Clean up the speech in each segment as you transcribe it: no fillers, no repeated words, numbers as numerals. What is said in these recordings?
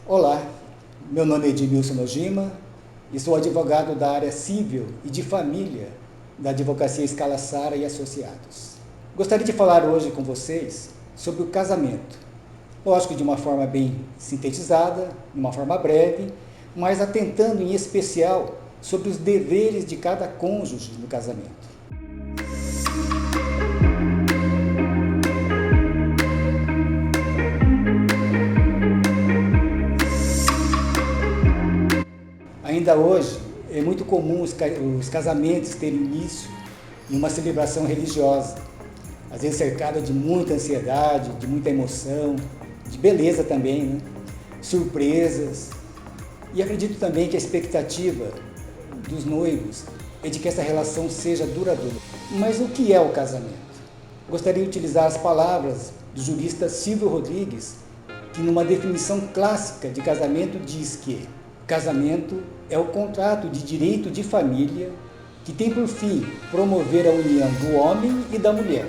Olá, meu nome é Edmilson Nojima e sou advogado da área civil e de família da Advocacia Scala Sara e Associados. Gostaria de falar hoje com vocês sobre o casamento. Lógico, de uma forma bem sintetizada, de uma forma breve, mas atentando em especial sobre os deveres de cada cônjuge no casamento. Ainda hoje, é muito comum os casamentos terem início em uma celebração religiosa, às vezes cercada de muita ansiedade, de muita emoção, de beleza também, né? Surpresas. E acredito também que a expectativa dos noivos é de que essa relação seja duradoura. Mas o que é o casamento? Gostaria de utilizar as palavras do jurista Silvio Rodrigues, que numa definição clássica de casamento diz que casamento é o contrato de direito de família que tem por fim promover a união do homem e da mulher,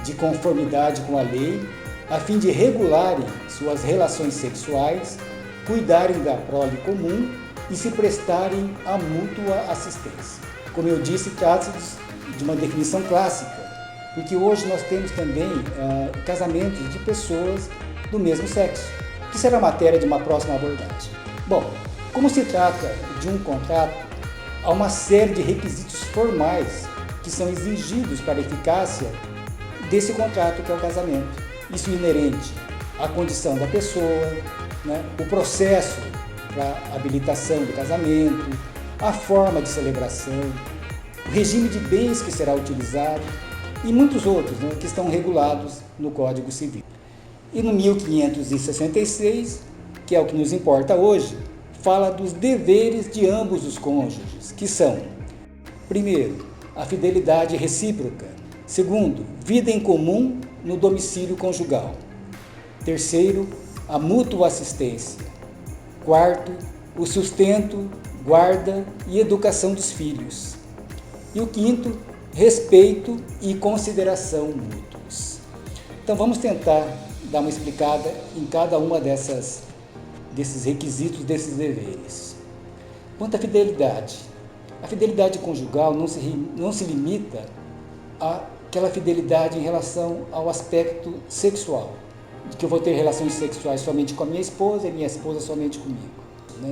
de conformidade com a lei, a fim de regularem suas relações sexuais, cuidarem da prole comum e se prestarem à mútua assistência. Como eu disse, trata-se de uma definição clássica, porque hoje nós temos também casamentos de pessoas do mesmo sexo, que será matéria de uma próxima abordagem. Bom, como se trata de um contrato, há uma série de requisitos formais que são exigidos para a eficácia desse contrato que é o casamento. Isso inerente à condição da pessoa, né? O processo para habilitação do casamento, a forma de celebração, o regime de bens que será utilizado e muitos outros, né, que estão regulados no Código Civil. E no 1566, que é o que nos importa hoje, fala dos deveres de ambos os cônjuges, que são: primeiro, a fidelidade recíproca; segundo, vida em comum no domicílio conjugal; terceiro, a mútua assistência; quarto, o sustento, guarda e educação dos filhos; e o quinto, respeito e consideração mútuos. Então vamos tentar dar uma explicada em cada uma desses requisitos, desses deveres. Quanto à fidelidade, a fidelidade conjugal não se limita àquela fidelidade em relação ao aspecto sexual, de que eu vou ter relações sexuais somente com a minha esposa e minha esposa somente comigo.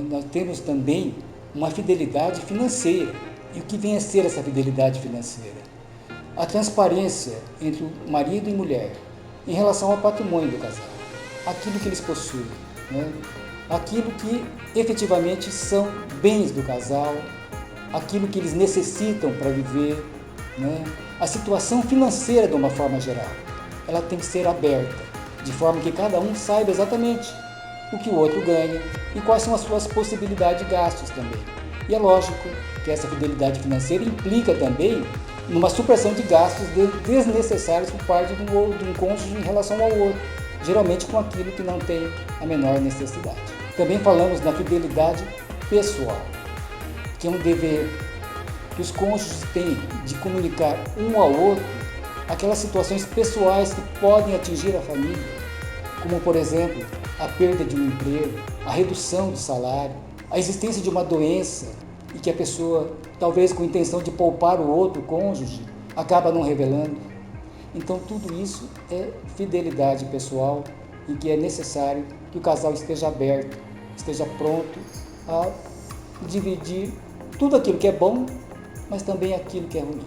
Nós temos também uma fidelidade financeira. E o que vem a ser essa fidelidade financeira? A transparência entre o marido e mulher em relação ao patrimônio do casal, aquilo que eles possuem, né? Aquilo que efetivamente são bens do casal, aquilo que eles necessitam para viver, né? A situação financeira de uma forma geral, ela tem que ser aberta, de forma que cada um saiba exatamente o que o outro ganha e quais são as suas possibilidades de gastos também. E é lógico que essa fidelidade financeira implica também numa supressão de gastos desnecessários por parte de um cônjuge em relação ao outro, geralmente com aquilo que não tem a menor necessidade. Também falamos na fidelidade pessoal, que é um dever que os cônjuges têm de comunicar um ao outro aquelas situações pessoais que podem atingir a família, como, por exemplo, a perda de um emprego, a redução do salário, a existência de uma doença e que a pessoa, talvez com a intenção de poupar o outro cônjuge, acaba não revelando. Então tudo isso é fidelidade pessoal em que é necessário que o casal esteja aberto, esteja pronto a dividir tudo aquilo que é bom, mas também aquilo que é ruim.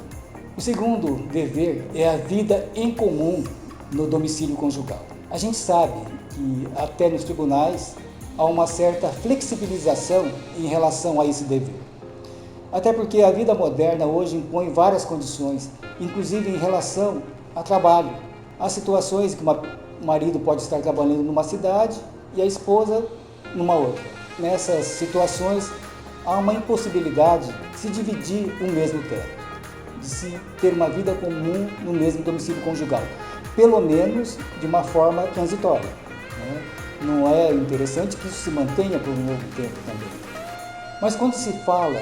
O segundo dever é a vida em comum no domicílio conjugal. A gente sabe que até nos tribunais há uma certa flexibilização em relação a esse dever. Até porque a vida moderna hoje impõe várias condições, inclusive em relação a trabalho. Há situações que o marido pode estar trabalhando numa cidade e a esposa numa outra. Nessas situações, há uma impossibilidade de se dividir o mesmo teto, de se ter uma vida comum no mesmo domicílio conjugal, pelo menos de uma forma transitória, né? Não é interessante que isso se mantenha por um longo tempo também. Mas quando se fala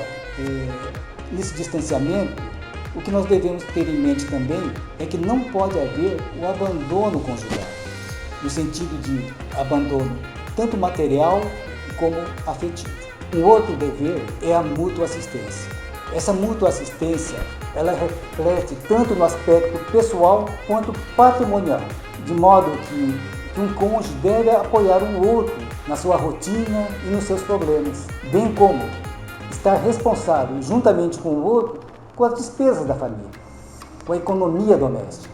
nesse distanciamento, o que nós devemos ter em mente também é que não pode haver o abandono conjugal, no sentido de abandono tanto material como afetivo. Um outro dever é a mútua assistência. Essa mútua assistência, ela reflete tanto no aspecto pessoal quanto patrimonial, de modo que um cônjuge deve apoiar um outro na sua rotina e nos seus problemas, bem como estar responsável, juntamente com o outro, com as despesas da família, com a economia doméstica.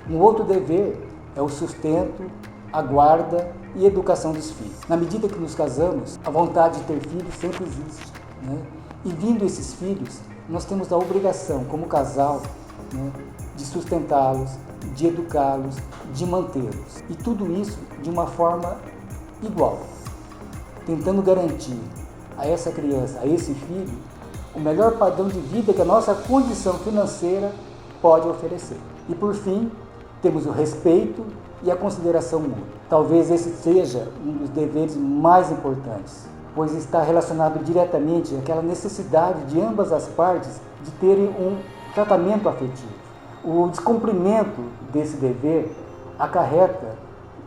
Um outro dever é o sustento, a guarda e a educação dos filhos. Na medida que nos casamos, a vontade de ter filhos sempre existe, né? E vindo esses filhos, nós temos a obrigação, como casal, né, de sustentá-los, de educá-los, de mantê-los. E tudo isso de uma forma igual, tentando garantir a essa criança, a esse filho, o melhor padrão de vida que a nossa condição financeira pode oferecer. E por fim, temos o respeito e a consideração mútua. Talvez esse seja um dos deveres mais importantes, pois está relacionado diretamente àquela necessidade de ambas as partes de terem um tratamento afetivo. O descumprimento desse dever acarreta,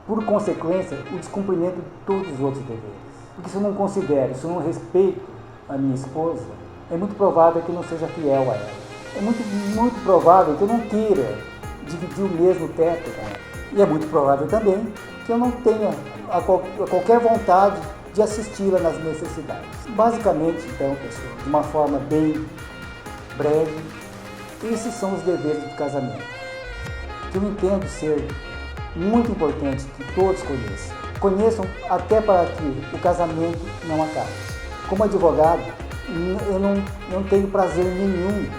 por consequência, o descumprimento de todos os outros deveres. Porque se eu não considero, se eu não respeito a minha esposa, é muito provável que eu não seja fiel a ela. É muito provável que eu não queira dividir o mesmo teto com ela. E é muito provável também que eu não tenha qualquer vontade de assisti-la nas necessidades. Basicamente, então, pessoal, de uma forma bem breve, esses são os deveres do casamento, que eu entendo ser muito importante que todos conheçam. Conheçam até para que o casamento não acabe. Como advogado, eu não tenho prazer nenhum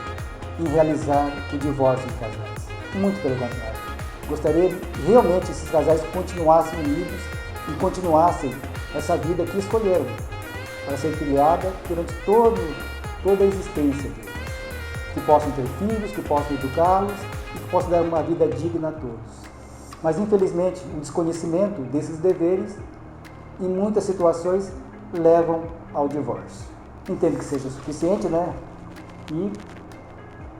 em realizar o divórcio de casais. Muito pelo contrário. Gostaria que realmente esses casais continuassem unidos e continuassem essa vida que escolheram para ser criada durante toda a existência deles. Que possam ter filhos, que possam educá-los e que possam dar uma vida digna a todos. Mas, infelizmente, o desconhecimento desses deveres, em muitas situações, levam ao divórcio. Entendo que seja suficiente, né? E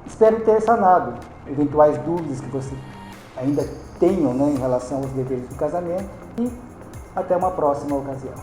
espero ter sanado eventuais dúvidas que você ainda tenham, né, em relação aos deveres do casamento. E até uma próxima ocasião.